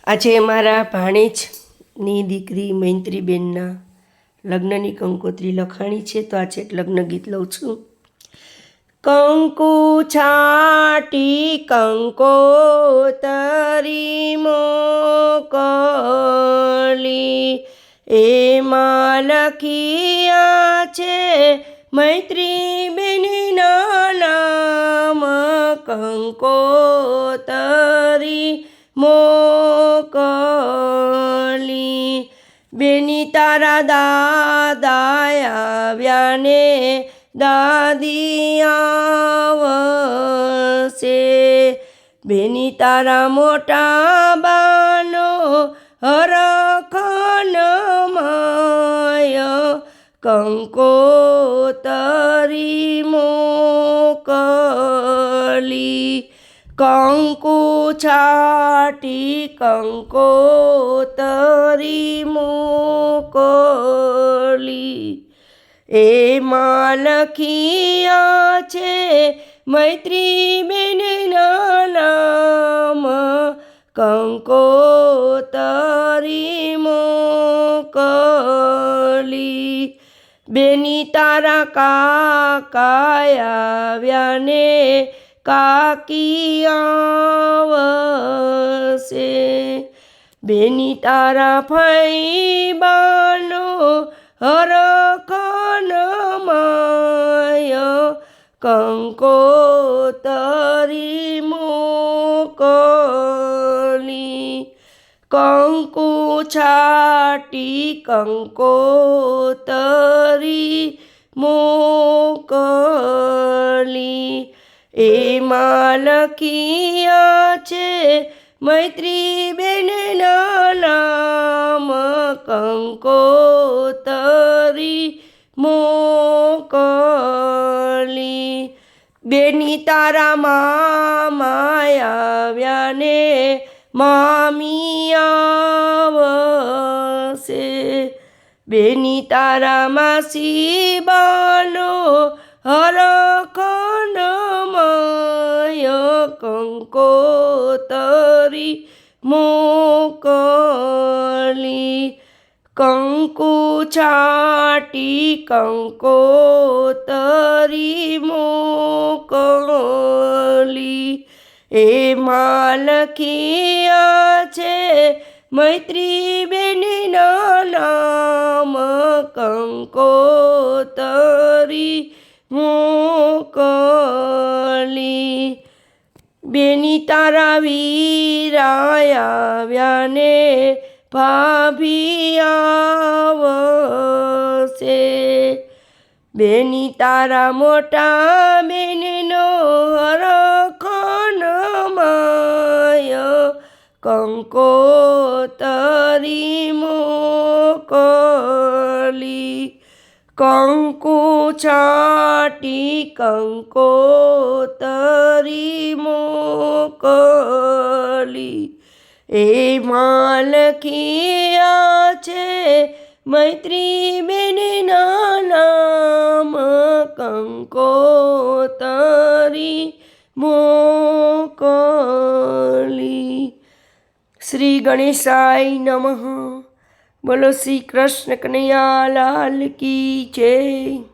આજે મારા ભાણેજની દીકરી મૈત્રીબેનના લગ્નની કંકોત્રી લખાણી છે, તો આજે લગ્ન ગીત લઉં છું. કંકુ છાટી કંકોતરી મોકલી, એમાં લખિયા છે મૈત્રીબેનના નામ. કંકોતરી મોકલી, બેની તારા દાદા આવ્યા ને દાદી આવશે, બેની તારા મોટા બાનો હરખન માય. કંકોતરી મોકલી, કંકુ છાટી કંકોતરી મોકલી, એમાં લખિયા છે મૈત્રીબેનના નામ. કંકોતરી મોકલી, બેની તારા કાકા આવ્યા ને કાકી આવશે, બેની તારા ફઈબાનો હરખન માય. કંકોતરી મોકલી, કંકુ છાટી કંકોતરી મોકલી, એમાં લખિયા છે મૈત્રીબેનના નામ. કંકોતરી મોકલી, બેની તારા મામા આવ્યા ને મામી આવશે, બેની તારા માસી બાનો હરખન માય. કંકોતરી મોકલી, કંકુ છાટી કંકોતરી મોકલી, એમાં લખિયા છે મૈત્રીબેનના નામ. કંકોતરી મોકલી, બેની તારા વીરા આવ્યા ને ભાભી આવશે, બેની તારા મોટા બેનનો હરખન માય. કંકોતરી મોકલી, કંકુ છાટી કંકોતરી મોકલી, એમાં લખિયા છે મૈત્રીબેનના નામ. કંકોતરી મોકલી. શ્રી ગણેશાય નમઃ. બોલો શ્રી કૃષ્ણ કનૈયા લાલ કી જય.